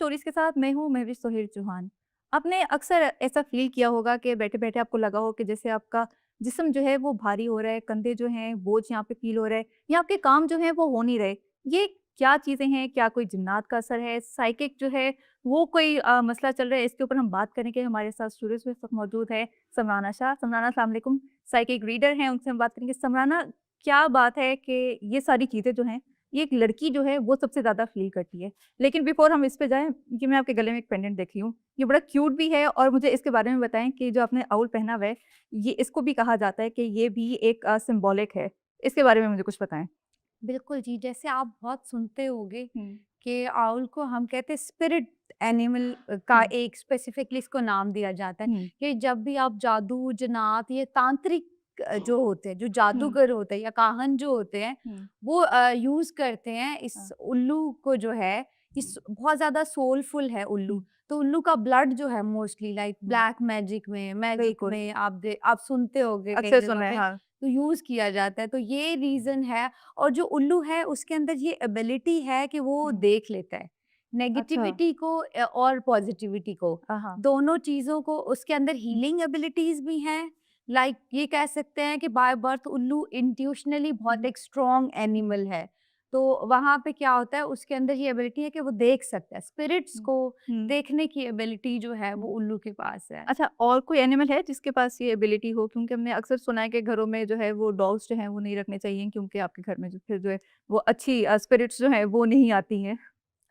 Stories के साथ मैं हूँ महविश सोहेल चौहान। आपने अक्सर ऐसा फ़ील किया होगा कि बैठे-बैठे आपको लगा हो कि जैसे आपका जिस्म जो है वो भारी हो रहा है, कंधे जो हैं बोझ यहाँ पे फ़ील हो रहा है या आपके काम जो हैं वो हो नहीं रहे। ये क्या चीज़ें हैं? क्या कोई जिन्नात का असर है? साइकिक जो है वो कोई मसला चल रहा है? इसके ऊपर हम बात करेंगे। हमारे साथ स्टूडियो में इस वक़्त मौजूद है समराना शाह। समराना अस्सलाम वालेकुम। साइकिक रीडर हैं, उनसे हम बात करेंगे। समराना, क्या बात है कि ये सारी चीज़ें जो हैं, ये एक लड़की जो है वो सबसे ज़्यादा फ़ील करती है। लेकिन बिफ़ोर हम इस पे जाएँ, ये मैं आपके गले में एक पेंडेंट देख रही हूँ। ये बड़ा क्यूट भी है और मुझे इसके बारे में बताएँ कि जो आपने आउल पहना हुआ है, ये इसको भी कहा जाता है कि ये भी एक सिम्बॉलिक है। इसके बारे में मुझे कुछ बताएँ? बिल्कुल जी, जैसे आप बहुत सुनते होंगे हुँ, कि आउल को हम कहते हैं स्पिरिट एनिमल का हुँ, एक स्पेसिफिकली इसको नाम दिया जाता है हुँ, कि जब भी आप जादू, जन्नात ये तांत्रिक जो होते हैं, जो हुँ, जादूगर होते हैं या काहन जो होते हैं, हुँ, वो यूज़ करते हैं इस हाँ, उल्लू को जो है, हुँ, इस बहुत ज़्यादा सोलफुल है हुँ, उल्लू। तो उल्लू का ब्लड जो है मोस्टली लाइक हुँ, ब्लैक मैजिक बिल्कुल, में आप सुनते होंगे कई अक्सर जगह सुना है, पे, हाँ। तो यूज़ किया जाता है। तो ये रीज़न है और जो उल्लू है उसके अंदर ये एबिलिटी है कि वो हुँ, देख लेता है अच्छा, नेगेटिविटी को और पॉजिटिविटी को, हाँ, दोनों चीज़ों को। उसके अंदर हीलिंग एबिलिटीज भी हैं। लाइक ये कह सकते हैं कि बाय बर्थ उल्लू इंट्यूशनली बहुत हुँ, एक स्ट्रॉन्ग हुँ, एनिमल है। तो वहां पे क्या होता है, उसके अंदर ये एबिलिटी है कि वो देख सकता है स्पिरिट्स हुँ, को। हुँ, देखने की एबिलिटी जो है वो हुँ। उल्लू के पास है। अच्छा, और कोई एनिमल है जिसके पास ये एबिलिटी हो? क्योंकि हमने अक्सर सुना है कि घरों में जो है वो डॉग्स जो हैं वो नहीं रखने चाहिए क्योंकि आपके घर में जो फिर जो है वो अच्छी स्पिरिट्स जो हैं वो नहीं आती हैं।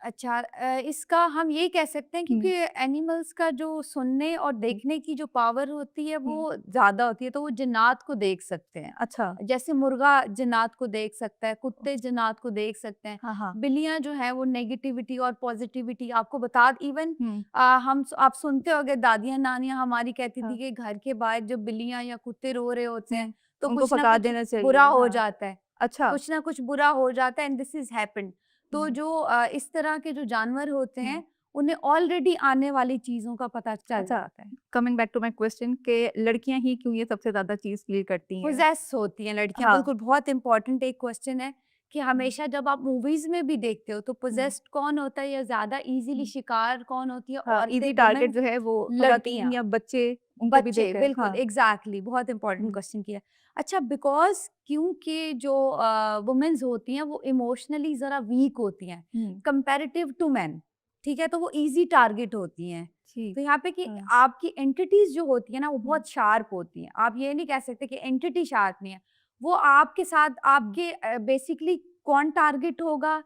अच्छा, इसका हम ये कह सकते हैं क्योंकि हुँ, एनिमल्स का जो सुनने और हुँ, देखने की जो पावर होती है हुँ, वो ज़्यादा होती है, तो वो जिन्नात को देख सकते हैं। अच्छा, जैसे मुर्गा जिन्नात को देख सकता है, कुत्ते जिन्नात को देख सकते हैं। हाँ, हाँ। बिल्लियाँ जो हैं वो नेगेटिविटी और पॉजिटिविटी आपको बता इवन हुँ, आप सुनते होंगे दादियाँ नानियाँ हमारी कहती थी हाँ, कि घर के बाहर जब बिल्लियाँ या कुत्ते रो रहे होते हैं हुँ, तो उनको कुछ ना भगा कुछ देना बुरा चाहिए, हो हाँ, जाता है। अच्छा, कुछ ना कुछ बुरा हो जाता है एंड दिस इज हैपेंड। तो हुँ, जो इस तरह के जो जानवर होते हुँ, हैं उन्हें ऑलरेडी आने वाली चीज़ों का पता चल अच्छा, जाता है। Coming back to my question कि लड़कियाँ ही क्यों ये सबसे ज़्यादा चीज़ फ़ील करती हैं? पोजेस होती हैं लड़कियाँ, हाँ, बिल्कुल बहुत इंपॉर्टेंट एक क्वेश्चन है कि हुँ, हमेशा जब आप मूवीज़ में भी देखते हो तो हुँ, पोजेस्ड कौन होता है या ज़्यादा ईज़िली हुँ, शिकार कौन होती है? हाँ, औरतें, ईज़ी टारगेट वुमेन, जो है वो ख़वातीन लड़कियाँ। या बच्चे, उनको भी बच्चे, देखकर बिल्कुल हाँ, एग्ज़ैक्टली बहुत इम्पोर्टेंट हुँ, क्वेश्चन किया। अच्छा, बिकॉज़ क्योंकि जो वुमेन्स होती हैं वो इमोशनली ज़रा वीक होती हैं हुँ, कंपैरेटिव टू मेन, ठीक है? तो वो ईज़ी टारगेट होती हैं। ठीक, तो यहाँ पे कि हाँ, आपकी एंटिटीज़ जो होती हैं ना वो हुँ, बहुत शार्प होती हैं। आप ये नहीं कह सकते कि एंटिटी शार्प नहीं है। वो आपके साथ हुँ, आपके बेसिकली कौन टारगेट होगा?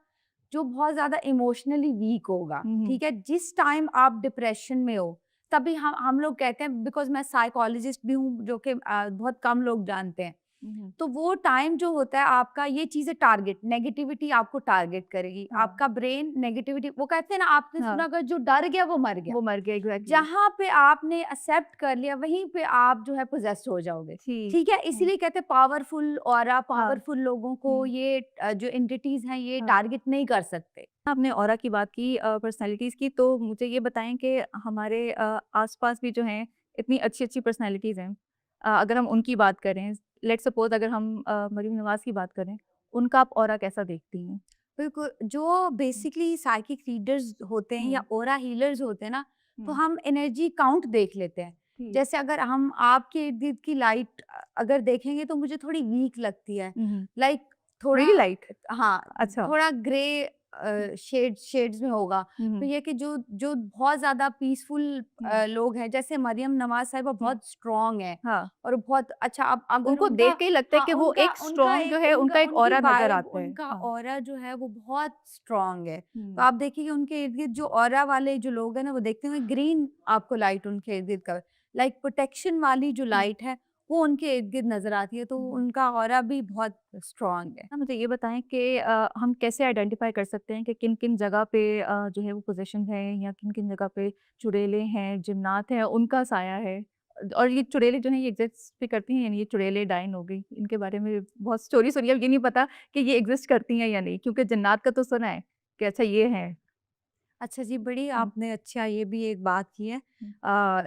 जो बहुत ज़्यादा इमोशनली वीक होगा, हुँ, हुँ, ठीक है? जिस टाइम आप डिप्रेशन में हो तभी हम लोग कहते हैं, बिकॉज़ मैं साइकोलॉजिस्ट भी हूँ जो कि बहुत कम लोग जानते हैं। हुँ, हुँ, तो वो टाइम जो होता है आपका ये चीज़ें टारगेट नेगेटिविटी आपको टारगेट करेगी। हाँ, आपका ब्रेन नेगेटिविटी, वो कहते हैं ना, आपने सुना हाँ, होगा जो डर गया वो मर गया। वो मर गया एग्ज़ैक्टली, जहाँ पे आपने एक्सेप्ट कर लिया वहीं पे आप जो है पोजेस्ड हो जाओगे। ठीक, ठीक है? हुँ, इसीलिए कहते हैं पावरफुल ऑरा, हाँ, पावरफुल लोगों को हुँ, ये जो एंटिटीज़ हैं ये हाँ। टारगेट नहीं कर सकते। आपने ऑरा की बात की पर्सनैलिटीज़ की, तो मुझे ये बताएँ कि हमारे आस-पास भी जो हैं इतनी अच्छी-अच्छी पर्सनैलिटीज़ हैं। अगर हम उनकी बात करें, लेट्स सपोज़ अगर हम मरीम नवाज़ की बात करें, उनका आप ऑरा कैसा देखती हैं? बिल्कुल, जो हुँ, बेसिकली साइकिक रीडर्स होते हैं या हुँ, ओरा हीलर्स होते हैं ना, तो हुँ, हम एनर्जी काउंट देख लेते हैं। ठीक। जैसे अगर हम आपके इर्द-गिर्द की लाइट अगर देखेंगे तो मुझे थोड़ी वीक लगती है। हुँ, हुँ। लाइक थोड़ा, वेरी लाइट? हाँ, अच्छा। थोड़ा ग्रे हुँ, शेड्स में होगा। हुँ, तो हुँ, ये कि जो जो बहुत ज़्यादा पीसफुल हुँ, लोग हैं, जैसे मरियम नवाज़ साहिबा हुँ, बहुत स्ट्रॉन्ग है हाँ। और बहुत अच्छा, अब अगर उनको देख उनका, के ही लगता है हाँ, कि वो उनका एक उनका स्ट्रॉन्ग जो एक है, उनका उनका एक उनकी ऑरा नज़र वाइब, आता है। उनका हाँ। ऑरा जो है वो बहुत स्ट्रॉन्ग है। तो हुँ, आप देखिए कि उनके इर्द-गिर्द जो ऑरा वाले जो लोग हैं ना, वो देखते होंगे ग्रीन आपको लाइट उनके इर्द-गिर्द का, लाइक प्रोटेक्शन वाली जो हुँ, लाइट है, वो उनके इर्द-गिर्द नज़र आती है, तो हुँ। उनका ऑरा भी बहुत स्ट्रॉन्ग है। ना मुझे ये बताएँ कि हम कैसे आइडेंटिफ़ाई कर सकते हैं कि किन-किन जगह पे जो है वो पोज़ीशन है या किन-किन जगह पे चुड़ैलें हैं, जिन्नात हैं, उनका साया है? और ये चुड़ैलें जो हैं ये एग्ज़िस्ट भी करती हैं यानी ये चुड़ैलें डायन हो गई, इनके बारे में बहुत स्टोरी सुनी है, अब ये नहीं पता कि ये एग्ज़िस्ट करती हैं या नहीं? क्योंकि जिन्नात का तो सुना है कि अच्छा ये हैं। अच्छा जी, बड़ी हुँ, आपने अच्छा ये भी एक बात की है, हुँ,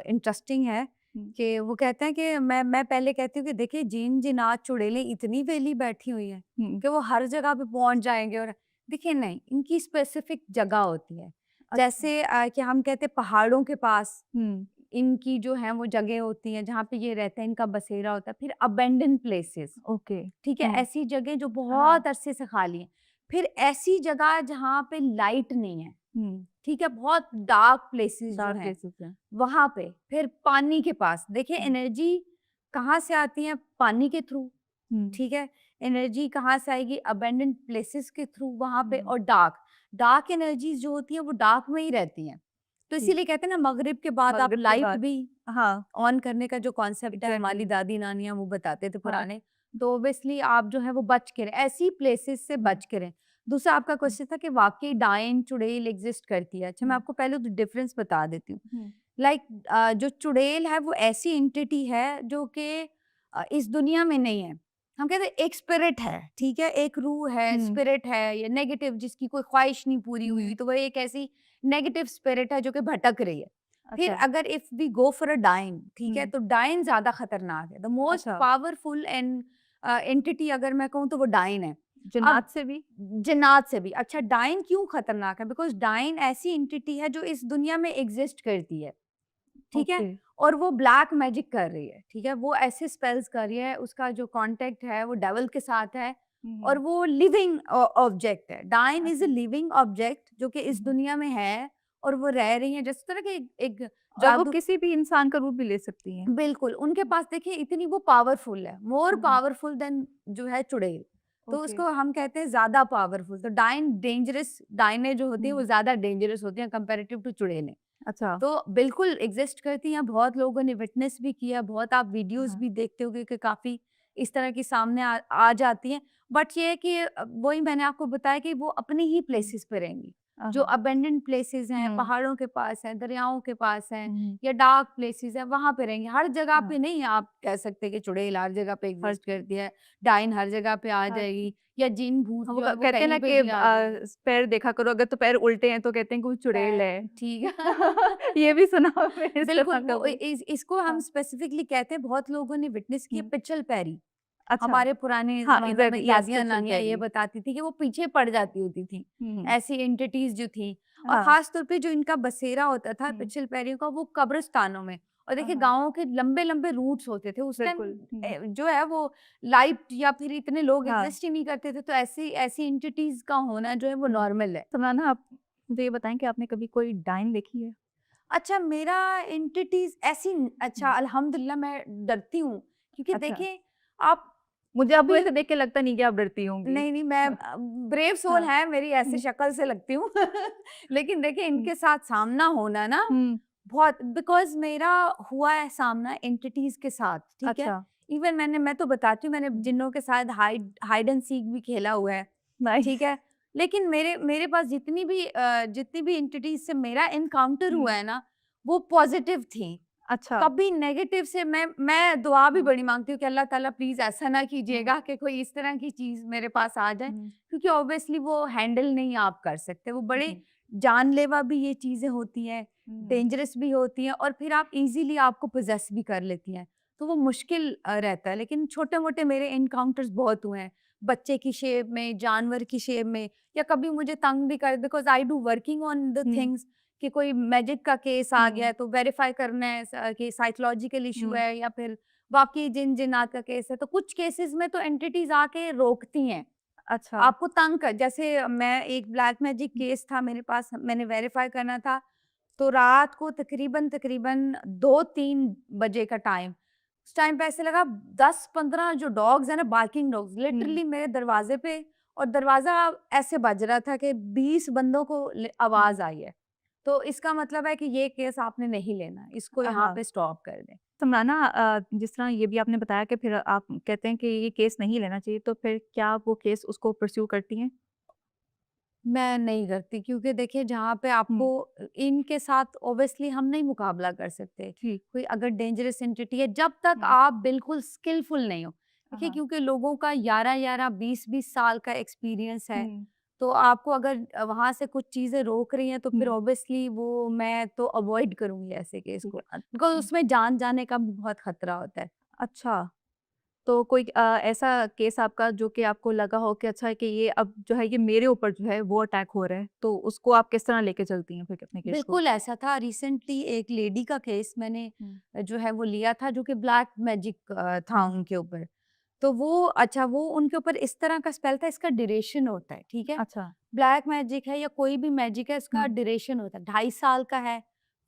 इंटरेस्टिंग है हुँ, कि वो कहते हैं कि मैं पहले कहती हूँ कि देखिए जिन जिनात चुड़ैलें इतनी वेली बैठी हुई हैं हुँ, कि वो हर जगह पे पहुँच जाएँगे, और देखिए नहीं, इनकी स्पेसिफिक जगह होती है। अच्छा। जैसे कि हम कहते हैं पहाड़ों के पास हुँ, इनकी जो है वो जगह होती है जहाँ पे ये रहते हैं, इनका बसेरा होता है। फिर अबेंडन प्लेसेस, ओके। ठीक है, हुँ, ऐसी जगह जो हाँ, बहुत अरसे से खाली है। फिर ऐसी जगह जहाँ पे लाइट नहीं है, हुँ, ठीक है, बहुत डार्क प्लेसेस जो डार्क हैं, प्लेसेस हैं। वहाँ पे। फिर पानी के पास, देखिए हुँ, एनर्जी कहाँ से आती है? पानी के थ्रू, हुँ, ठीक है? एनर्जी कहाँ से आएगी? अबैंडन्ड प्लेसेस के थ्रू वहाँ पे। हुँ, और डार्क, डार्क एनर्जीज़ जो होती हैं वो डार्क में ही रहती हैं। तो जी, इसीलिए कहते हैं ना, मगरिब के बाद आप मगरिब के लाइट बाद भी हाँ, ऑन करने का जो कॉन्सेप्ट है, हमारी एग्ज़ैक्टली दादी-नानियाँ वो बताते थे हाँ, पुराने। तो ऑब्वियसली आप जो है वो बच के रहें, ऐसी प्लेसेस से हुँ, बच के रहें। दूसरा आपका हुँ, क्वेश्चन था कि वाक़ई डायन, चुड़ैल एग्ज़िस्ट करती है। अच्छा, मैं हुँ, आपको पहले तो डिफरेंस बता देती हूँ। हुँ, लाइक जो चुड़ैल है वो ऐसी एंटिटी है जो कि इस दुनिया में नहीं है। हम कहते हैं एक स्पिरिट है, ठीक है? एक रूह है, हुँ, स्पिरिट है, या नेगेटिव जिसकी कोई ख्वाहिश नहीं पूरी हुई, हुँ, तो वो एक ऐसी नेगेटिव स्पिरिट है जो कि भटक रही है। फिर अच्छा, अगर if we go for a dine, ठीक है? हुँ, तो डाइन ज़्यादा खतरनाक है। द मोस्ट अच्छा, पावरफुल एंड एंटिटी अगर मैं कहूँ तो वो डाइन है। अब जिन्नात से भी? जिन्नात से भी। अच्छा, डाइन क्यों खतरनाक है? बिकॉज़ डाइन ऐसी एंटिटी है जो इस दुनिया में एग्ज़िस्ट करती है। ठीक है? ओके, और वो ब्लैक मैजिक कर रही है, ठीक है? वो ऐसे स्पेल्स कर रही है, उसका जो कॉन्टैक्ट है वो डेविल के साथ है, और हुँ, वो लिविंग ऑब्जेक्ट है। डायन इज़ अ अच्छा, लिविंग ऑब्जेक्ट जो कि इस हुँ, दुनिया में है, और वो रह रही हैं जिस तरह के एक और वो जादू। किसी भी इंसान का रूप भी ले सकती हैं। बिल्कुल, उनके पास देखिए इतनी वो पावरफुल है, मोर हुँ, पावरफुल देन जो है चुड़ैल। तो ओके, उसको हम कहते हैं ज़्यादा पावरफुल। तो डायन डेंजरस, डायनें जो होती हैं वो हुँ, ज़्यादा डेंजरस होती हैं कंपैरेटिव टू चुड़ैलें। अच्छा, तो बिल्कुल एग्ज़िस्ट करती हैं, बहुत लोगों ने विटनेस भी किया, बहुत आप वीडियोज़ हाँ, भी देखते होंगे कि काफ़ी इस तरह की सामने आ जाती हैं। बट ये है कि वही मैंने आपको बताया कि वो अपनी ही हुँ, प्लेसेस पे रहेंगी। जो हाँ, अबैंडन्ड प्लेसेस हैं, हुँ, पहाड़ों के पास हैं, दरियाओं के पास हैं, हुँ, या डार्क प्लेसेस हैं, वहाँ पे रहेंगी। हर जगह हाँ, पे नहीं आप कह सकते कि चुड़ैल हर जगह पे हर एग्ज़िस्ट करती है, डाइन हर जगह पे आ हर जाएगी, या जिन-भूत हाँ, वो जो है वो कहते हैं ना कहीं पे कि भी आ जाएँगे। पैर देखा करो अगर तो पैर उल्टे हैं तो कहते हैं कि वो चुड़ैल है। ठीक है। ये भी सुना हुआ है मैंने इस तरह बिल्कुल, का वो भी। इसको हम हाँ, स्पेसिफिकली कहते हैं, बहुत लोगों ने विटनेस किया हुँ, पिचल पैरी। अच्छा, हमारे पुराने हाँ, ज़माने में एग्ज़ैक्टली यस पिक्चर दादियाँ-नानियाँ ये पैरवी। बताती थी कि वो पीछे पड़ जाती होती थी, हुँ, ऐसी एंटिटीज़ जो थी। और हाँ, ख़ास तौर पे जो इनका बसेरा होता था हुँ, पिचल पैरियों का, वो कब्रिस्तानों में। और देखिए हाँ, गाँवों के लंबे-लंबे रूट्स होते थे उस टाइम। बिल्कुल, हुँ, जो है वो लाइट या फिर इतने लोग हाँ। एग्ज़िस्ट ही नहीं करते थे, तो ऐसी ऐसी एंटिटीज़ का होना जो है वो हुँ, नॉर्मल है। तो ना आप मुझे ये बताएँ कि आपने कभी कोई डाइन देखी है? अच्छा, मेरा एंटिटीज़ ऐसी अच्छा, हुँ, अल्हम्दुलिल्लाह मैं डरती हूँ, क्योंकि अच्छा, देखिए आप मुझे आपको कभी ऐसे देख के लगता नहीं कि आप डरती होंगी। नहीं, नहीं, मैं हाँ, ब्रेव सोल हाँ, है, मेरी ऐसे हुँ, शक्ल से लगती हूँ। लेकिन देखिए हुँ, इनके साथ सामना होना ना हुँ, बहुत, बिकॉज़ मेरा हुआ है सामना एंटिटीज़ के साथ, ठीक है? अच्छा, इवन मैं तो बताती हूँ, मैंने हुँ, जिन्नों के साथ हाइड हाइड एंड सीक भी खेला हुआ है, ठीक नाइस है? लेकिन मेरे मेरे पास जितनी भी एंटिटीज़ से मेरा एनकाउंटर हुआ हुँ, है ना, वो पॉज़िटिव थी। अच्छा, कभी नेगेटिव से मैं दुआ भी हाँ, बड़ी माँगती हूँ कि अल्लाह ताला प्लीज़ ऐसा ना हुँ, कीजिएगा कि कोई इस तरह की चीज़ मेरे पास आ जाए, हुँ, क्योंकि ऑब्वियसली वो हैंडल नहीं आप कर सकते। वो बड़े जी, जानलेवा भी ये चीज़ें होती हैं, हुँ, डेंजरस भी होती हैं, और फिर आप ईज़िली आपको पॉसेस भी कर लेती हैं। तो वो मुश्किल रहता है। लेकिन छोटे-मोटे मेरे एनकाउंटर्स बहुत हुए हैं, बच्चे की शेप में, जानवर की शेप में, या कभी मुझे तंग भी कर, because I do working on the hmm, things, कि कोई मैजिक का केस आ गया हुँ, है तो वेरीफाई करना है कि साइकोलॉजिकल इशू हुँ, है, या फिर वाक़ई जिन-जिन्नात का केस है। तो कुछ केसेज़ में तो एंटिटीज़ आके रोकती हैं, अच्छा, आपको तंग कर, जैसे मैं एक ब्लैक मैजिक हुँ, केस था मेरे पास, मैंने वेरीफाई करना था, तो रात को तकरीबन 2-3 बजे का टाइम, उस टाइम पे ऐसे लगा 10-15 जो डॉग्स हैं ना, बार्किंग डॉग्स, हुँ, लिटरली मेरे दरवाज़े पे, और दरवाज़ा ऐसे बज रहा था कि 20 बंदों को हुँ, आवाज़ आई है। तो इसका मतलब है कि ये केस आपने नहीं लेना, इसको यहाँ हाँ। पे स्टॉप कर दें। तो ना जिस तरह ये भी आपने बताया कि फिर आप कहते हैं कि ये केस नहीं लेना चाहिए, तो फिर क्या आप वो केस उसको परस्यू करती हैं? मैं नहीं करती, क्योंकि देखिए जहाँ पे हुँ, आपको इनके साथ ऑब्वियसली हम नहीं मुकाबला कर सकते। जी, कोई अगर डेंजरस एंटिटी है, जब तक हुँ, आप बिल्कुल स्किलफुल नहीं हो। देखिए हाँ, क्योंकि लोगों का 11-11, 20-20 साल का एक्सपीरियंस है, हुँ, तो आपको अगर वहाँ से कुछ चीज़ें रोक रही हैं, तो फिर हुँ, ऑब्वियसली वो मैं तो अवॉइड करूँगी ऐसे केस ठीक को। है, बिकॉज़ हुँ, उसमें जान जाने का भी बहुत खतरा होता है। अच्छा। तो कोई ऐसा केस आपका जो कि आपको लगा हो कि अच्छा है कि ये अब जो है ये मेरे ऊपर जो है वो अटैक हो रहा है, तो उसको आप किस तरह लेके चलती हैं फिर अपने केस को? बिल्कुल ऐसा था। रिसेंटली एक लेडी का केस मैंने हुँ, जो है वो लिया था, जो कि ब्लैक मैजिक था हुँ, उनके ऊपर। तो वो अच्छा, वो उनके ऊपर इस तरह का स्पेल था, इसका ड्यूरेशन होता है, ठीक है? अच्छा। ब्लैक मैजिक है या कोई भी मैजिक है, इसका हुँ, ड्यूरेशन होता है। 2.5 साल का है,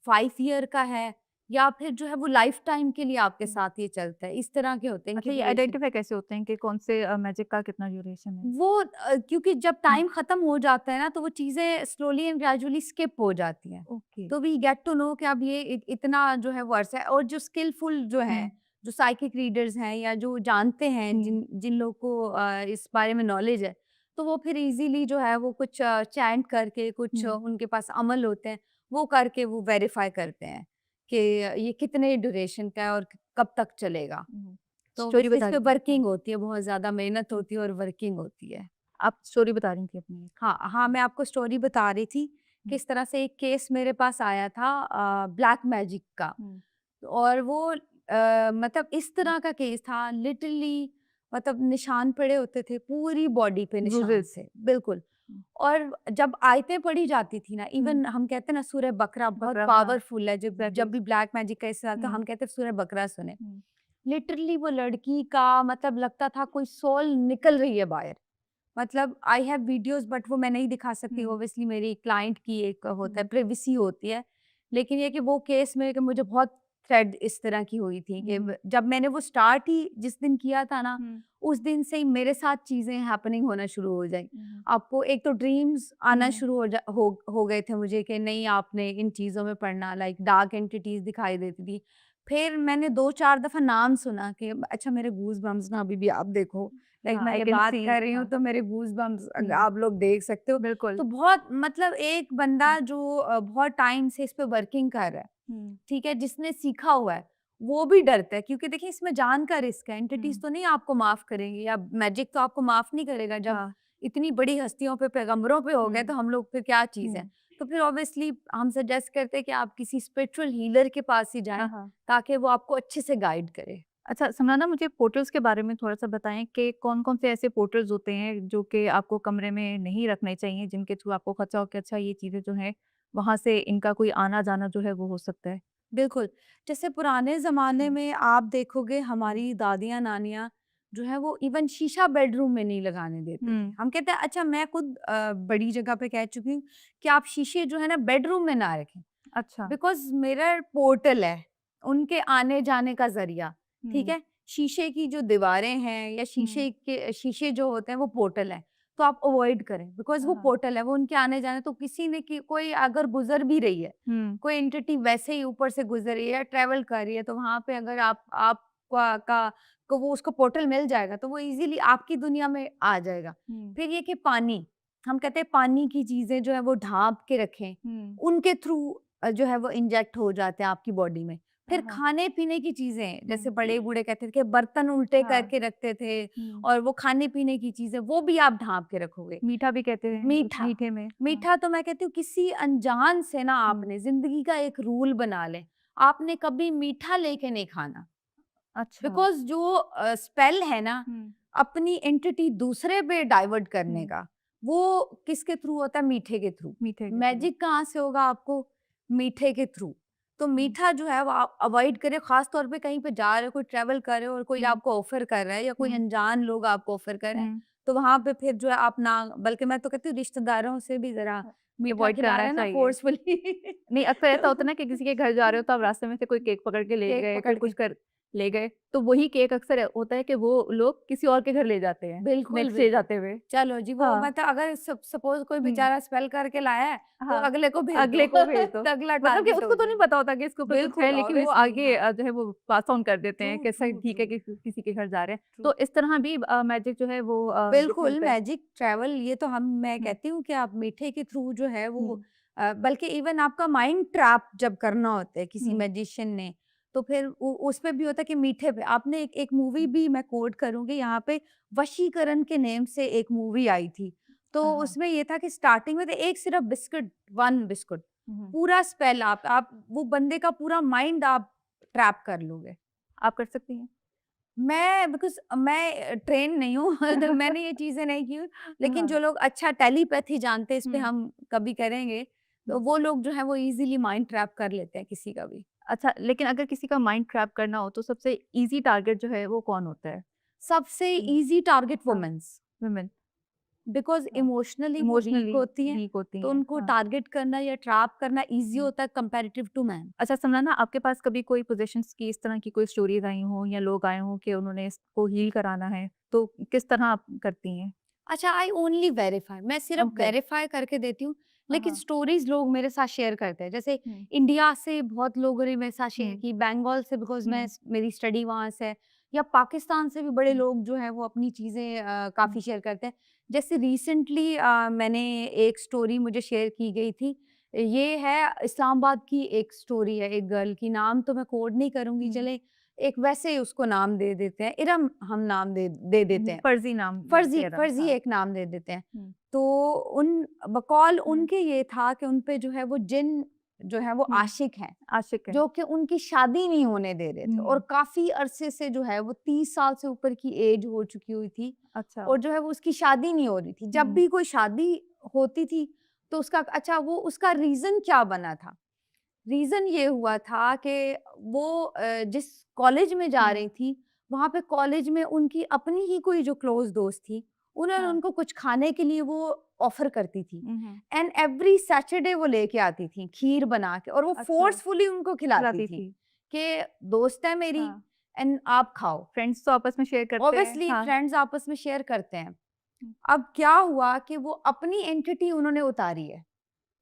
5 ईयर का है, या फिर जो है वो लाइफ टाइम के लिए आपके हुँ। साथ ये चलता है। इस तरह के होते हैं इनकी अच्छा, ये ड्यूरेशन। आइडेंटिफ़ाई कैसे होते हैं कि कौन से मैजिक का कितना ड्यूरेशन है? वो क्योंकि जब हुँ, टाइम खत्म हो जाता है ना, तो वो चीज़ें स्लोली एंड ग्रेजुअली स्किप हो जाती हैं। ओके। तो वी गेट टू नो कि अब ये इतना जो है वो अरसा है। और जो स्किलफुल जो हुँ, हैं, जो साइकिक रीडर्स हैं या जो जानते हैं, हुँ, जिन जिन लोगों को इस बारे में नॉलेज है, तो वो फिर इज़िली जो है वो कुछ चैंट करके, कुछ हुँ, उनके पास अमल होते हैं, वो करके वो वेरीफ़ाई करते हैं कि ये कितने ड्यूरेशन का है और कब तक चलेगा। हुँ। तो स्टोरी इस बता पे रही थी। हाँ, वर्किंग होती है, बहुत ज़्यादा मेहनत हुँ। होती है और वर्किंग होती है। आप स्टोरी बता रही थी अपनी एक। हाँ, हाँ, हुँ, मैं आपको स्टोरी बता रही थी, हुँ, किस तरह से एक केस मेरे पास आया था ब्लैक मैजिक का। हुँ, और वो मतलब इस हुँ। तरह का केस था, लिटरली मतलब निशान पड़े होते थे पूरी बॉडी पे निशान ब्रूजेज़। से, बिल्कुल। हुँ, और जब आयतें पढ़ी जाती थी ना, हुँ। इवन हम कहते हैं ना सूरह बकरा बहुत बकरा हाँ, पावरफुल है, जब एग्ज़ैक्टली। जब भी ब्लैक मैजिक का इस्तेमाल तो हुँ, हम कहते हैं सूरह बकरा सुने। हुँ, लिटरली वो लड़की का मतलब लगता था कोई सोल निकल रही है बाहर। मतलब आई हैव वीडियोज़, बट वो मैं नहीं दिखा सकती, हुँ, ऑब्वियसली मेरी क्लाइंट की एक होता है, हुँ, प्राइवेसी होती है। लेकिन ये कि वो केस में कि मुझे बहुत थ्रेड इस तरह की हुई थी कि हुँ, जब मैंने वो स्टार्ट ही जिस दिन किया था ना, हुँ, उस दिन से ही मेरे साथ चीज़ें हैपनिंग होना शुरू हो जाई। हुँ, आपको एक तो ड्रीम्स आना हुँ, शुरू हो गए थे मुझे कि नहीं, आपने इन चीज़ों में पढ़ना, लाइक डार्क एंटिटीज़ दिखाई देती थी। फिर मैंने 2-4 दफ़ा नाम सुना कि अच्छा, मेरे गूज़बम्प्स ना अभी भी आप देखो, लाइक हाँ, मैं आई ये कैन बात सी कर रही हूँ हाँ, तो मेरे गूज़बम्प्स हुँ, आप लोग देख सकते हो। बिल्कुल। तो बहुत मतलब एक बंदा हुँ, जो बहुत टाइम से इस पे वर्किंग कर रहा है, हुँ, ठीक है, जिसने सीखा हुआ है, वो भी डरता है, क्योंकि देखिए इसमें जान का रिस्क है। एंटिटीज़ हुँ, तो नहीं आपको माफ़ करेंगी, या मैजिक तो आपको माफ़ नहीं करेगा। जब हाँ, इतनी बड़ी हस्तियों पे, पैगंबरों पे हो गए, हुँ, तो हम लोग फिर क्या चीज़ है। हुँ, तो फिर ऑब्वियसली हम सजेस्ट करते हैं कि आप किसी स्पिरिचुअल हीलर के पास ही हाँ, जाएँ, हाँ। ताकि वो आपको अच्छे से गाइड करे। अच्छा समराना मुझे पोर्टल्स के बारे में थोड़ा-सा बताएँ कि कौन-कौन से ऐसे पोर्टल्स होते हैं जो कि आपको कमरे में नहीं रखने चाहिए, जिनके थ्रू आपको खदशा हो कि अच्छा ये चीज़ें जो हैं, वहाँ से इनका कोई आना-जाना जो है वो हो सकता है? बिल्कुल, जैसे पुराने ज़माने हुँ, में आप देखोगे, हुँ, हमारी दादियाँ-नानियाँ जो है वो इवन शीशा बेडरूम में नहीं लगाने देते थे। हुँ, हम कहते हैं, अच्छा मैं खुद बड़ी जगह पे कह चुकी हूँ कि आप शीशे जो है ना बेडरूम में ना रखें। अच्छा। बिकॉज़ मिरर पोर्टल है, उनके आने-जाने का ज़रिया, ठीक हुँ, है? शीशे की जो दीवारें हैं या हुँ, शीशे जो होते हैं वो पोर्टल हैं, तो आप अवॉइड करें, बिकॉज़ वो हाँ, पोर्टल है, वो उनके आने-जाने, तो किसी ने कि कोई अगर गुज़र भी रही है, हुँ, कोई एंटिटी वैसे ही ऊपर से गुज़र रही है या ट्रैवल कर रही है, तो वहाँ पे अगर आप का को वो उसको पोर्टल मिल जाएगा, तो वो ईज़िली आपकी दुनिया में आ जाएगा। हुँ, फिर ये कि पानी, हम कहते हैं पानी की चीज़ें जो है वो ढाँप के रखें, हुँ, उनके थ्रू जो है वो इंजेक्ट हो जाते हैं आपकी बॉडी में। हाँ, फिर हाँ, खाने-पीने की चीज़ें, जैसे हुँ, बड़े-बूढ़े कहते थे कि बर्तन उल्टे हाँ, करके रखते थे, हुँ, और वो खाने-पीने की चीज़ें वो भी आप ढाँप के रखोगे। मीठा भी कहते हैं उस मीठा, मीठे में, हाँ, मीठा तो मैं कहती हूँ किसी अनजान से ना, हुँ, आपने ज़िंदगी का एक रूल बना लें, आपने कभी मीठा लेके नहीं खाना। अच्छा, बिकॉज़ जो स्पेल है ना, हुँ, अपनी एंटिटी दूसरे पे डाइवर्ट करने हुँ, का, वो किसके थ्रू होता है? मीठे के थ्रू। मीठे के थ्रू, मैजिक कहाँ से होगा आपको? मीठे के थ्रू। तो हुँ, मीठा जो है वो आप अवॉइड करें, ख़ास तौर पे कहीं पे जा रहे हो, कोई ट्रैवल कर रहे हो और कोई हुँ, आपको ऑफ़र कर रहा है या कोई हुँ, अनजान लोग आपको ऑफ़र कर रहे हैं, हुँ, तो वहाँ पे फिर जो है आप ना, बल्कि मैं तो कहती हूँ रिश्तेदारों से भी ज़रा मीठा अवॉइड खिला करना रहे हैं ना चाहिए। फ़ोर्सफुली नहीं, अक्सर ऐसा होता है तो ना कि किसी के घर जा रहे हो तो आप रास्ते में से कोई केक पकड़ के ले केक गए, कोई पकड़ कुछ के, कर ले गए, तो वही केक अक्सर होता है कि वो लोग किसी और के घर ले जाते हैं, बिल्कुल, नेक्स्ट डे बिल्कुल। जाते हुए। चलो जी, वो हाँ, मतलब अगर सपोज़ कोई हुँ, बेचारा स्पेल करके लाया है, तो हाँ, अगले को भेज दो अगले को भेज दो। तो अगला मतलब कि टारगेट उसको हो तो नहीं जाए। पता होता कि इसके ऊपर कुछ है, बिल्कुल, लेकिन वो ऑब्वियसली, आगे हाँ। जो है वो पास ऑन कर देते ट्रू, हैं कि अच्छा ट्रू, ठीक ट्रू, है कि किसी के घर जा रहे हैं। ट्रू। तो इस तरह भी मैजिक जो है वो दिखने बिल्कुल, लगता है। मैजिक ट्रैवल, ये तो मैं हुँ, कहती हूँ कि आप मीठे के थ्रू जो है वो हुँ, बल्कि इवन आपका माइंड ट्रैप जब करना होता है किसी हुँ, मैजिशियन ने, तो फिर उ उसपे भी होता है कि मीठे पे आपने एक मूवी हुँ, भी मैं कोट करूँगी यहाँ पे, वशीकरण के नेम से एक मूवी आई थी। तो हाँ, उसमें ये था कि स्टार्टिंग में तो एक सिर्फ बिस्किट, 1 बिस्कुट, हुँ, पूरा स्पेल आप वो बंदे का पूरा माइंड आप ट्रैप कर लोगे। आप कर सकती हैं? बिकॉज़ मैं ट्रेन नहीं हूँ तो मैंने ये चीज़ें नहीं की, लेकिन हाँ। जो लोग अच्छा टेलीपैथी जानते हैं, इस पे हुँ, हम कभी करेंगे, तो हुँ। वो लोग जो है वो ईज़िली माइंड ट्रैप कर लेते हैं किसी का भी। अच्छा, लेकिन अगर किसी का माइंड ट्रैप करना हो तो सबसे ईज़ी टारगेट जो है वो कौन होता है? सबसे हुँ। ईज़ी टारगेट हाँ, वुमेन्स, वुमेन। बिकॉज़ हाँ, इमोशनली वो वीक इमोशनली होती हैं, वीक होती तो हैं। उनको हाँ। टारगेट करना या ट्रैप करना ईज़ी हुँ। होता है कंपैरेटिव टू मैन। अच्छा समझना, आपके पास कभी कोई पोज़ीशंस की इस तरह की कोई स्टोरीज़ आई हों या लोग आए हों कि उन्होंने इसको हील कराना है, तो किस तरह आप करती हैं? अच्छा, आई ओनली वेरीफाई, मैं सिर्फ़ ओके। वेरीफाई करके देती हूँ, हाँ, लेकिन हाँ। स्टोरीज़ लोग मेरे साथ शेयर करते हैं। जैसे हुँ, इंडिया से बहुत लोगों ने मेरे साथ शेयर हुँ, की, बंगाल से बिकॉज़ मैं हुँ, मेरी स्टडी वहाँ से है, या पाकिस्तान से भी बड़े हुँ, लोग जो हैं वो अपनी चीज़ें हुँ, काफ़ी शेयर करते हैं। जैसे रिसेंटली मैंने एक स्टोरी मुझे शेयर की गई थी, ये है इस्लामाबाद की एक स्टोरी है, एक गर्ल की, नाम तो मैं कोट नहीं करूँगी, हुँ, चलें एक वैसे ही उसको नाम दे देते हैं, इरम हम नाम दे देते हैं। फर्ज़ी नाम फ़र्ज़ी तेरा। फ़र्ज़ी हाँ। एक नाम दे देते हैं। हुँ, तो उन बकौल हुँ, उनके ये था कि उन पे जो है वो जिन जो है वो हुँ, आशिक हैं, आशिक है। जो कि उनकी शादी नहीं होने दे रहे थे, और हुँ, काफ़ी अरसे से जो है वो 30 साल से ऊपर की एज हो चुकी हुई थी, अच्छा। और जो है वो उसकी शादी नहीं हो रही थी। जब हुँ, भी कोई शादी होती थी तो उसका अच्छा वो उसका रीज़न क्या बना था? रीज़न ये हुआ था कि वो जिस कॉलेज में जा हुँ, रही थी, वहाँ पे कॉलेज में उनकी अपनी ही कोई जो क्लोज़ दोस्त थी, उन्होंने हाँ। उनको कुछ खाने के लिए वो ऑफ़र करती थी, हुँ, हुँ, एंड एवरी सैटरडे वो लेके आती थी खीर बना के, और वो अच्छा, फ़ोर्सफुली उनको खिलाती खिलाती थी थी। कि दोस्त है मेरी हाँ, एंड आप खाओ। फ्रेंड्स तो आपस में शेयर करते हैं। ऑब्वियसली हाँ। फ्रेंड्स आपस में शेयर करते हैं। हुँ, अब क्या हुआ कि वो अपनी एंटिटी उन्होंने उतारी है,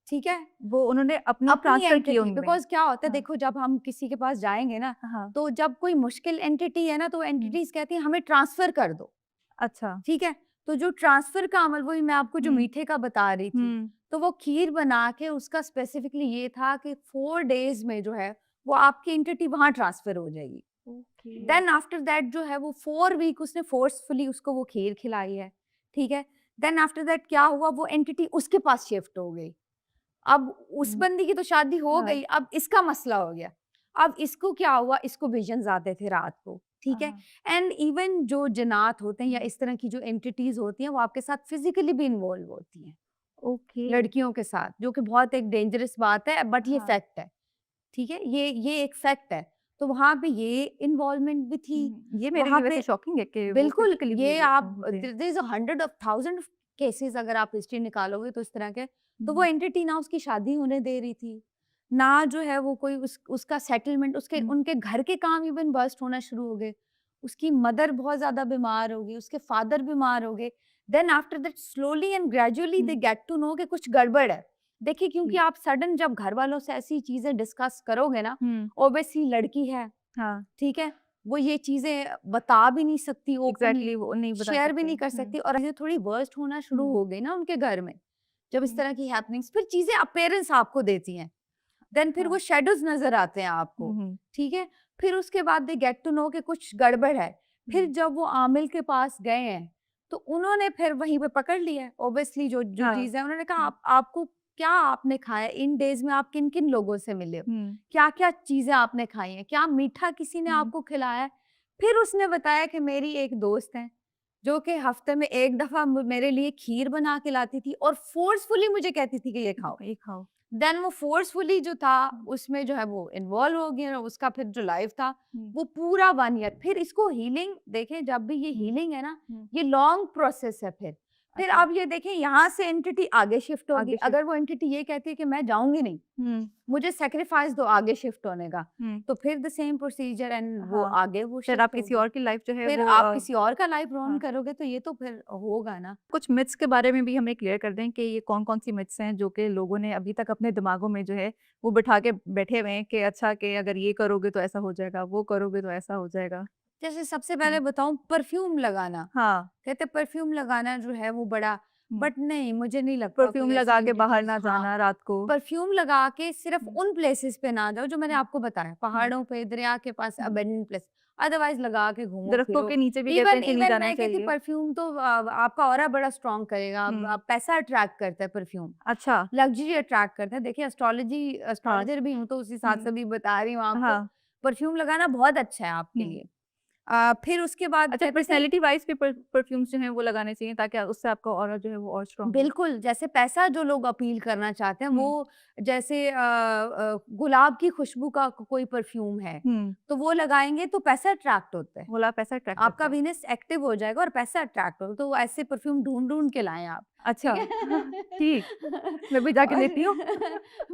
ठीक है? वो उन्होंने अपनी अपनी ट्रांसफ़र की एंटिटी, उनमें। बिकॉज़ क्या होता है हाँ, देखो, जब हम किसी के पास जाएँगे ना, हाँ। तो जब कोई मुश्किल एंटिटी है ना, तो हुँ, एंटिटीज़ कहती हैं हमें ट्रांसफ़र कर दो, अच्छा। ठीक है? तो जो ट्रांसफ़र का अमल, वही मैं आपको जो हुँ, मीठे का बता रही थी, हुँ, तो वो खीर बना के उसका स्पेसिफिकली ये था कि 4 डेज़ में जो है वो आपकी एंटिटी वहाँ ट्रांसफ़र हो जाएगी। ओके। देन आफ्टर दैट जो है वो 4 वीक उसने फ़ोर्सफुली उसको वो खीर खिलाई है, ठीक है? देन आफ्टर दैट क्या हुआ, वो एंटिटी उसके पास शिफ्ट हो गई। अब उस हुँ, बंदी की तो शादी हो हाँ, गई, अब इसका मसला हो गया। अब इसको क्या हुआ, इसको विज़न्स आते थे रात को, ठीक है? हाँ, एंड इवन जो जिन्नात होते हैं या हुँ, इस तरह की जो एंटिटीज़ होती हैं, वो आपके साथ फिज़िकली भी इन्वॉल्व होती हैं, ओके। लड़कियों के साथ, जो कि बहुत एक डेंजरस बात है, बट ये हाँ, फैक्ट है, ठीक है? ये एक फैक्ट है। तो वहाँ पे ये इन्वॉल्वमेंट भी थी, ये मेरे वहाँ लिए वैसे पे शॉकिंग है कि वो बिल्कुल, फिज़िकली भी ये आप होते हैं। There is a hundred of thousand of cases, अगर आप हिस्ट्री निकालोगे तो इस तरह के, तो वो हुँ, एंटिटी ना उसकी शादी होने दे रही थी, ना जो है वो कोई उसका सेटलमेंट, उसके हुँ, उनके घर के काम इवन बर्स्ट होना शुरू हो गए। उसकी मदर बहुत ज़्यादा बीमार हो गई, उसके फादर बीमार हो गए। Then after that slowly and gradually they hmm, get to know कि कुछ गड़बड़ है। देखिए, क्योंकि जी। आप सडन जब घर वालों से ऐसी चीज़ें डिस्कस करोगे ना, हुँ, ऑब्वियसली लड़की है, हाँ, ठीक है? वो ये चीज़ें बता भी नहीं सकती ओपनली, एग्ज़ैक्टली वो नहीं बता शेयर भी सकते। नहीं कर हुँ, सकती, और ये थोड़ी वर्स्ट होना शुरू हुँ, हो गई ना उनके घर में, जब इस हुँ, तरह की हैपनिंग्स, फिर चीज़ें अपीयरेंस आपको देती हैं। देन फिर वो हाँ, शैडोज़ नज़र आते हैं आपको, हुँ, हुँ, ठीक है? फिर उसके बाद दे गेट टू नो कि कुछ गड़बड़ है। फिर हुँ, जब वो आमिल के पास गए हैं, तो उन्होंने फिर वहीं पे पकड़ लिया है। ऑब्वियसली जो जो हाँ, चीज़ है, उन्होंने कहा हुँ, आप आपको क्या आपने खाया? इन डेज़ में आप किन-किन लोगों से मिले हो? हुँ, क्या-क्या चीज़ें आपने खाई हैं? क्या मीठा किसी ने हुँ, आपको खिलाया है? फिर उसने बताया कि मेरी एक दोस्त है, जो कि हफ्ते में 1 दफ़ा मेरे लिए खीर बना के लाती थी, और फ़ोर्सफुली मुझे कहती थी कि ये खाओ। ये खाओ। देन वो फ़ोर्सफुली जो था, हुँ, उसमें जो है वो इन्वॉल्व हो गया, और उसका फिर जो लाइफ़ था, हुँ, वो पूरा 1 ईयर, फिर इसको हीलिंग देखें, जब भी ये हुँ, हीलिंग है ना, हुँ, ये लॉन्ग प्रोसेस है फिर। फिर अच्छा, अब ये देखें, यहाँ से एंटिटी आगे शिफ्ट होगी, आगे शिफ्ट। अगर वो एंटिटी ये कहती है कि मैं जाऊँगी नहीं, हुँ, मुझे सैक्रिफाइस दो आगे शिफ्ट होने का, हुँ, तो फिर द सेम प्रोसीजर, एंड वो हाँ, आगे वो फिर आप शिफ्ट किसी होगी। और की लाइफ़ जो है फिर वो आप किसी और का लाइफ़ रॉन हाँ। करोगे, तो ये तो फिर होगा ना। कुछ मिथ्स के बारे में भी हमें क्लियर कर दें कि ये कौन-कौन सी मिथ्स हैं जो कि लोगों ने अभी तक अपने दिमागों में जो है वो बिठा के बैठे हुए हैं कि अच्छा कि अगर ये करोगे तो ऐसा हो जाएगा, वो करोगे तो ऐसा हो जाएगा। जैसे सबसे हुँ, पहले बताऊँ, परफ्यूम लगाना। हाँ, कहते परफ्यूम लगाना जो है वो बड़ा, हुँ, बट नहीं, मुझे नहीं लगता परफ्यूम कोई ऐसी लगा के बाहर एंटिटीज़, ना हाँ, जाना रात को। परफ्यूम लगा के सिर्फ़ हुँ, उन प्लेसेस पे ना जाओ जो मैंने हुँ, आपको बताया, हुँ, पहाड़ों पे, दरिया के पास, हुँ। अबैंडन्ड प्लेस, अदरवाइज़ लगा के दरख्तों घूमो-फिरो। के नीचे भी कहते इवन हैं कि नहीं इवन जाना मैं कहती, चाहिए। परफ्यूम तो आपका ऑरा बड़ा स्ट्रॉन्ग करेगा, हुँ, अब पैसा अट्रैक्ट करता है परफ्यूम, अच्छा, लग्ज़री अट्रैक्ट करता है। देखिए, हाँ, एस्ट्रोलॉजर भी हूँ, तो उस हिसाब हुँ, से भी बता रही हूँ आपको, हाँ, परफ्यूम लगाना बहुत अच्छा है आपके हुँ, लिए। फिर उसके बाद अच्छा, कहते थे पर्सनैलिटी वाइज़ भी परफ्यूम्स जो हैं वो लगाने चाहिए ताकि उससे आपका ऑरा जो है वो और स्ट्रॉन्ग हो? बिल्कुल, जैसे पैसा जो लोग अपील करना चाहते हैं, हुँ, वो जैसे गुलाब की खुशबू का कोई परफ्यूम है, हुँ, तो वो लगाएँगे तो पैसा अट्रैक्ट होता है। गुलाब पैसा अट्रैक्ट आपका करता है। वीनस एक्टिव हो जाएगा और पैसा अट्रैक्ट होगा, तो ऐसे परफ्यूम ढूँढ-ढूँढ के लाएँ आप, अच्छा, ठीक है? ठीक, मैं भी जाके और लेती हूँ।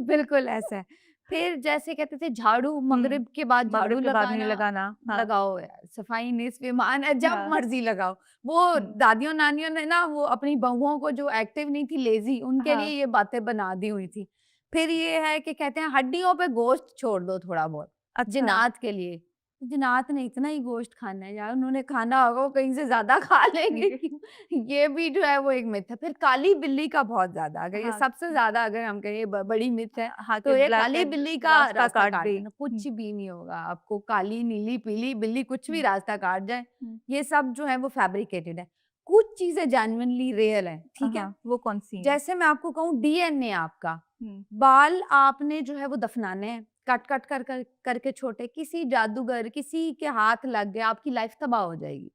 बिल्कुल ऐसा है। फिर जैसे कहते थे झाड़ू, हुँ, मगरिब के बाद मगरिब झाड़ू के बाद नहीं लगाना, लगाना, हाँ, लगाओ यार, सफाई निस्फ़ ईमान है, जब हाँ, मर्ज़ी लगाओ। वो हुँ, दादियों-नानियों ने ना वो अपनी बहुओं को जो एक्टिव नहीं थी, लेज़ी, उनके लिए हाँ, ये बातें बना दी हुई थी। फिर ये है कि कहते हैं हड्डियों पे गोश्त छोड़ दो थोड़ा बहुत, अच्छा, जिन्नात के लिए। जिन्नात ने इतना ही गोश्त खाना है यार, उन्होंने खाना होगा वो कहीं से ज़्यादा खा लेंगे ये क्यों? ये भी जो है वो एक मिथ है। फिर काली बिल्ली का बहुत ज़्यादा, अगर ये हाँ, सबसे ज़्यादा अगर हम कहें ये बड़ी मिथ है, हाँ, कि तो ये ब्लैक काली कैट बिल्ली का रास्ता रास्ता काट काट दे। देना, हुँ, कुछ भी नहीं होगा आपको। काली, नीली, पीली बिल्ली कुछ भी हुँ, रास्ता काट जाए, हुँ, ये सब जो है वो फैब्रिकेटेड है। कुछ चीज़ें जेन्युइनली रियल हैं, ठीक है? हाँ, वो कौन-सी हैं? जैसे मैं आपको कहूँ डीएनए आपका, हुँ, बाल आपने जो है वो दफनाने हैं, कट-कट कर करके छोटे, किसी जादूगर, किसी के हाथ लग गया, आपकी लाइफ तबाह हो जाएगी,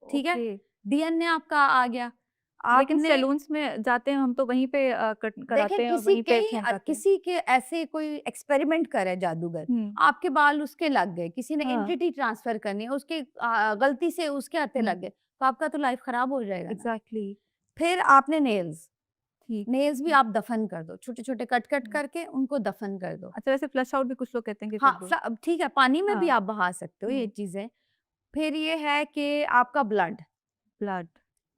ठीक है? ओके। डीएनए आपका आ गया, लेकिन आपने सैलून्स में जाते हैं हम तो वहीं पे कट देखें कराते हैं और वहीं पे पहुँचाते हैं। किसी के ऐसे कोई एक्सपेरिमेंट करे जादूगर, हुँ, आपके बाल उसके लग गए, किसी ने हाँ, एंटिटी ट्रांसफर करनी है, उसके गलती से उसके हाथे हुँ, लग गए, तो आपका तो लाइफ खराब हो जाएगा ना। एग्ज़ैक्टली, फिर आपने नेल्स, ठीक। नेल्स भी हुँ, आप दफन कर दो, छोटे-छोटे कट-कट हुँ। करके उनको दफन कर दो। अच्छा, वैसे फ्लश आउट भी कुछ लोग कहते हैं कि कर हाँ, दो। अब ठीक है, पानी में भी हाँ, आप बहा सकते हो ये हुँ, चीज़ें। फिर ये है कि आपका ब्लड, ब्लड,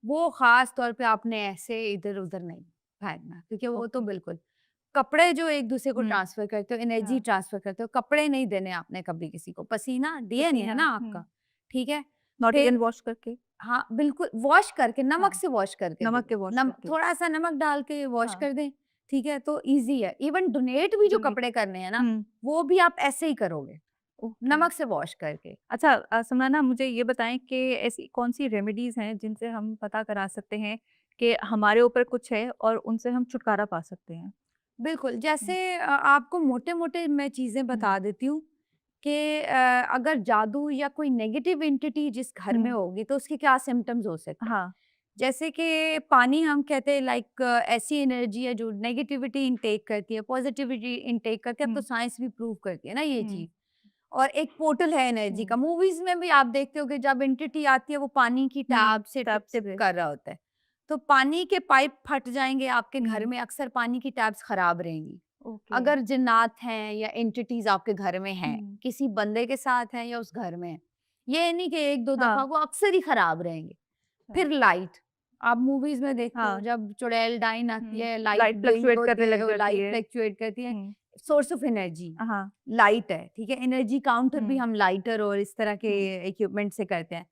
वो ख़ास तौर पे आपने ऐसे इधर-उधर नहीं फेंकना, क्योंकि वो तो ओके। बिल्कुल कपड़े जो एक-दूसरे को हुँ, ट्रांसफ़र करते हो, एनर्जी हाँ, ट्रांसफ़र करते हो, कपड़े नहीं देने आपने कभी किसी को। पसीना डीएनए है पसीना, ना हुँ, आपका, ठीक है? नॉट इवन फिर वॉश करके, हाँ, बिल्कुल वॉश करके, नमक हाँ, से वॉश करके दे नमक के दो। वॉश नम करके, थोड़ा-सा नमक डाल के वॉश हाँ, कर दें, ठीक है? तो ईज़ी है। इवन डोनेट भी जो डोनेट, कपड़े करने हैं ना, हुँ, वो भी आप ऐसे ही करोगे, ओके। नमक से वॉश करके। अच्छा, समराना मुझे ये बताएँ कि ऐसी कौन-सी रेमेडीज़ हैं जिनसे हम पता करा सकते हैं कि हमारे ऊपर कुछ है और उनसे हम छुटकारा पा सकते हैं? बिल्कुल, हुँ, जैसे आपको मोटे-मोटे मैं चीज़ें हुँ, बता देती हूँ कि अगर जादू या कोई नेगेटिव एंटिटी जिस घर में हुँ, होगी, तो उसके क्या सिम्पटम्स हो सकते हैं। हाँ, जैसे कि पानी हम कहते हैं लाइक ऐसी एनर्जी है जो नेगेटिविटी इनटेक करती है, पॉजिटिविटी इनटेक करती है, अब तो हुँ, साइंस भी प्रूव करती है ना ये हुँ, चीज़। और एक पोर्टल है एनर्जी हुँ, का, मूवीज़ में भी आप देखते हो कि जब एंटिटी आती है वो पानी की हुँ, टैप से टैप टिप-टिप से, कर रहा होता है। तो पानी के पाइप फट जाएँगे आपके घर हुँ, में, अक्सर पानी की टैप्स खराब रहेंगी। ओके, अगर जिन्नात हैं या एंटिटीज़ आपके घर में हैं, हुँ, किसी बंदे के साथ हैं या उस घर में हैं, ये नहीं कि 1-2 दफ़ा, हाँ, वो अक्सर ही खराब रहेंगे। अच्छा, फिर लाइट, आप मूवीज़ में देखते हो हाँ, जब चुड़ैल डाइन आती हुँ, है, लाइट लाइट ब्लिंक फ्लक्चुएट होती करने है, लग वो जाती लाइट है। फ्लक्चुएट करती है, हुँ, सोर्स ऑफ एनर्जी, हाँ, लाइट है, ठीक है? एनर्जी काउंटर भी हुँ, हम लाइटर और इस तरह के हुँ, इक्विपमेंट से करते हैं।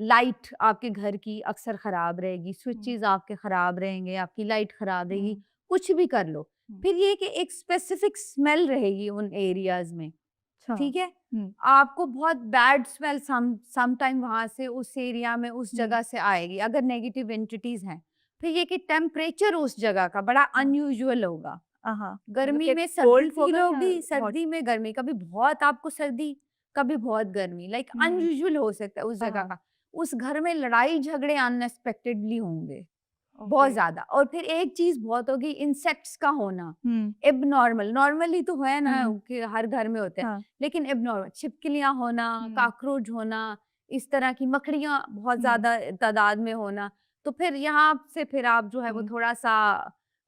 लाइट आपके घर की अक्सर खराब रहेगी, हुँ, स्विचेज़ आपके खराब रहेंगे, आपकी लाइट खराब रहेगी, हुँ, कुछ भी कर लो। हुँ, फिर ये कि एक स्पेसिफिक स्मेल रहेगी उन एरियाज़ में, अच्छा, ठीक है? हुँ, आपको बहुत बैड स्मेल सम टाइम वहाँ से उस एरिया में उस हुँ, जगह से आएगी, अगर नेगेटिव एंटिटीज़ हैं। फिर ये कि टेम्परेचर उस जगह का बड़ा हाँ, अनयूजुअल होगा। हाँ, मतलब गर्मी कि में सर्दी कोल्ड फ़ील होगा या होगी, हॉट? सर्दी में गर्मी, कभी बहुत आपको सर्दी, कभी बहुत गर्मी, लाइक हुँ, अनयूजुअल हो सकता है उस जगह हाँ, का। उस घर में लड़ाई-झगड़े अनएक्सपेक्टेडली होंगे, ओके, बहुत ज़्यादा। और फिर एक चीज़ बहुत होगी, इंसेक्ट्स का होना, हुँ, एबनॉर्मल, नॉर्मली तो है ना हुँ, कि हर घर में होते हैं, हाँ, लेकिन एबनॉर्मल छिपकलियाँ होना, हुँ, कॉकरोच होना, इस तरह की मकड़ियाँ बहुत हुँ, ज़्यादा तादाद में होना। तो फिर यहाँ से फिर आप जो है वो हुँ, थोड़ा-सा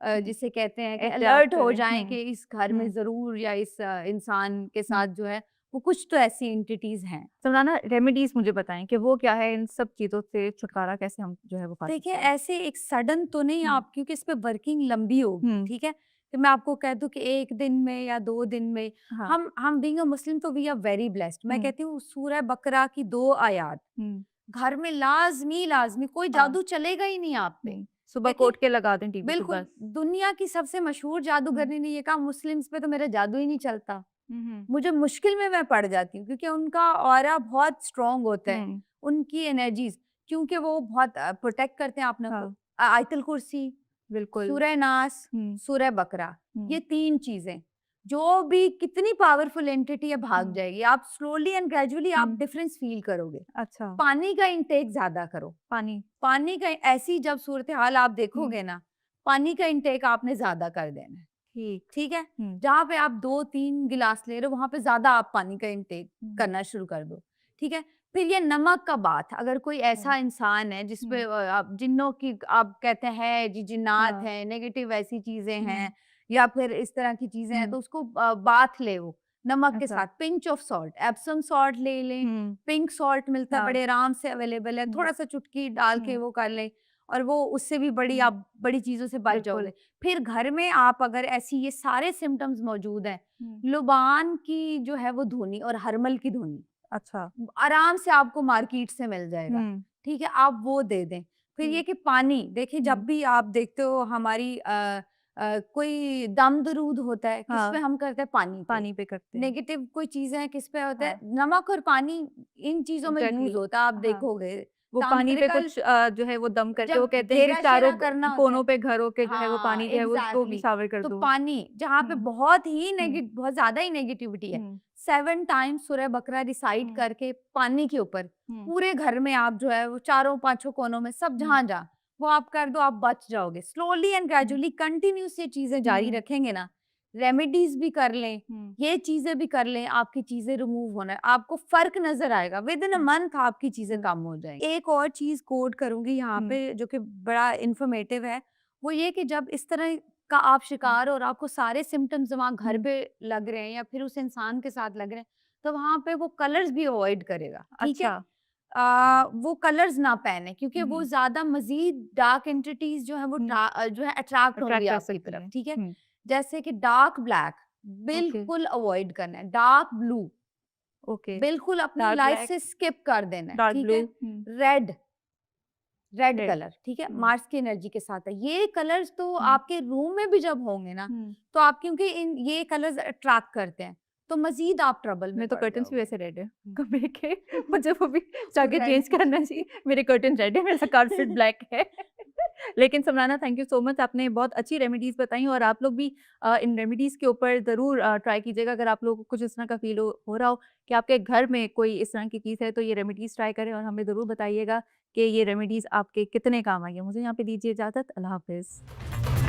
हुँ, जिसे कहते हैं कि एहतियात अलर्ट हो करें, जाएँ हुँ, कि इस घर में हुँ, ज़रूर या इस इंसान के हुँ। साथ जो है वो कुछ तो ऐसी एंटिटीज़ हैं। समझाना रेमेडीज़ मुझे बताएँ कि वो क्या है? इन सब चीज़ों से छुटकारा कैसे हम जो है वो पा देखिए, सकते हैं? ऐसे एक सडन तो नहीं, हुँ, आप क्योंकि इस पे वर्किंग लंबी होगी, हुँ, ठीक है? तो मैं आपको कह दूँ कि 1 दिन में या 2 दिन में हाँ, हम बीइंग अ मुस्लिम तो वी आर वेरी ब्लेस्ड। मैं हुँ, कहती हूँ सूरह बकरा की 2 आयत हुँ, घर में लाज़मी कोई हाँ, जादू चलेगा ही नहीं आप पे। हुँ। सुबह को देखें, उठ के लगा दें टीवी पे बिल्कुल बस। दुनिया की सबसे मशहूर हुँ, जादूगरनी ने ये कहा, मुस्लिम्स पे तो मेरा जादू ही नहीं चलता। हुँ, हुँ, मुझे मुश्किल में मैं पड़ जाती हूँ क्योंकि उनका ऑरा बहुत स्ट्रॉन्ग होता है, हुँ, उनकी एनर्जीज़, क्योंकि वो बहुत प्रोटेक्ट करते हैं अपने को। हाँ, आयतुल कुर्सी, बिल्कुल। सूरह नास, हुँ, सूरह बकरा, हुँ, ये 3 चीज़ें। जो भी कितनी पावरफुल एंटिटी है भाग हुँ, जाएगी। आप स्लोली एंड ग्रेजुअली आप हुँ, डिफरेंस फ़ील करोगे। अच्छा, पानी का इंटेक ज़्यादा करो। पानी। पानी का ऐसी जब सूरत-ए-हाल आप हुँ, देखोगे ना, पानी का इंटेक आपने ज़्यादा कर देना है। ठीक। ठीक है? हुँ, जहाँ पे आप 2-3 गिलास ले रहे हो, वहाँ पे ज़्यादा आप पानी का इंटेक हुँ, करना शुरू कर दो, ठीक है? फिर ये नमक का बात, अगर कोई हुँ, ऐसा इंसान है जिस पे हुँ, आप जिन्नों की आप कहते हैं जी जिन्नात हाँ, हैं, नेगेटिव ऐसी चीज़ें हुँ, हैं या फिर इस तरह की चीज़ें हैं, हुँ, तो उसको बाथ ले वो, नमक के अच्छा, साथ, pinch of salt, Epsom salt ले लें, हुँ, पिंक सॉल्ट मिलता है, हाँ, बड़े आराम से अवेलेबल है, हुँ, थोड़ा-सा चुटकी डाल के हुँ, वो कर लें और वो उससे भी बड़ी हुँ, आप बड़ी चीज़ों से बच बिल्कुल। जाओगे। फिर घर में आप अगर ऐसी ये सारे सिम्पटम्स मौजूद हैं, हुँ, लुबान की जो है वो धुनी और हर्मल की धुनी, अच्छा, आराम से आपको मार्केट से मिल जाएगा, हुँ, ठीक है? आप वो दे दें। फिर ये ठीक। कि पानी देखिए हुँ, जब भी आप देखते हो हमारी कोई दम दरूद होता है, किस पे हाँ, हम करते हैं? पानी पे। पानी पे करते हैं। नेगेटिव कोई चीज़ें हैं किस पे होता है? हाँ, नमक और पानी इन चीज़ों में एग्ज़ैक्टली। यूज़ होता है, आप हाँ, देखोगे। वो पानी पे तांत्रिकल कुछ जो है वो दम करके वो जब कहते हैं कि चारों घेरा-शेरा करना होता कोनों है पे घरों के जो है वो हाँ, पानी जो है वो उसको भी एग्ज़ैक्टली शावर कर तो दो। पानी जहाँ पे हुँ, हुँ, बहुत ज़्यादा ही नेगेटिविटी है, हुँ, 7 टाइम्स सूरह बकरा रिसाइट हुँ, करके पानी के ऊपर, हुँ, पूरे घर में आप जो है वो चारों पाँचों कोनों में सब हुँ, जहाँ-जहाँ, वो आप कर दो, आप बच जाओगे। Slowly and hmm, gradually continuous ये चीज़ें जारी हुँ, रखेंगे ना, रेमेडीज़ भी कर लें, हुँ, ये चीज़ें भी कर लें, आपकी चीज़ें रिमूव होना है, आपको फ़र्क नज़र आएगा, with in a hmm, month आपकी चीज़ें हुँ, कम हो जाएँगी। एक और चीज़ कोट करूँगी यहाँ हुँ, पे जो कि बड़ा इन्फॉर्मेटिव है, वो ये कि जब इस तरह का आप हुँ, शिकार हो और आपको सारे सिम्पटम्स वहाँ घर हुँ, पे लग रहे हैं या फिर उस इंसान के साथ लग रहे हैं, तो वहाँ पे वो कलर्स भी अवॉइड करेगा, ठीक है? अच्छा। वो कलर्स ना पहने क्योंकि वो हुँ, ज़्यादा मज़ीद डार्क एंटिटीज़ जो है वो हुँ, जो है अट्रैक्ट होंगी अट्रैक्ट कर आपकी सकती तरफ, है। ठीक है? हुँ, जैसे कि डार्क ब्लैक ओके, बिल्कुल अवॉइड करना है, डार्क ब्लू ओके। बिल्कुल अपनी डार्क लाइफ ब्लैक, से स्किप कर देना है, डार्क ठीक ब्लू, है? हुँ, रेड रेड रेड, कलर, ठीक है? हुँ, मार्स की एनर्जी के साथ है। ये कलर्स तो हुँ, आपके रूम में भी जब होंगे ना, हुँ। तो आप क्योंकि इन ये कलर्स अट्रैक्ट करते हैं, तो मज़ीद आप ट्रबल में मेरे तो पड़ कर्टन्स भी जाओगे। वैसे रेड है कमरे के मुझे वो भी वो जाके रेड चेंज करना चाहिए। मेरे कर्टन रेड है, मेरा कारपेट ब्लैक है। लेकिन Samrana thank you so much आपने बहुत अच्छी रेमेडीज़ बताई और आप लोग भी इन रेमेडीज़ के ऊपर ज़रूर ट्राई कीजिएगा अगर आप लोगों को कुछ इस तरह का फ़ील हो रहा हो कि आपके घर में कोई इस तरह की चीज़ है तो ये रेमेडीज़ ट्राई करें और हमें ज़रूर बताइएगा कि ये रेमेडीज़ आपके कितने काम आई है। मुझे यहाँ पे दीजिए इजाज़त। अल्लाह हाफ़िज़।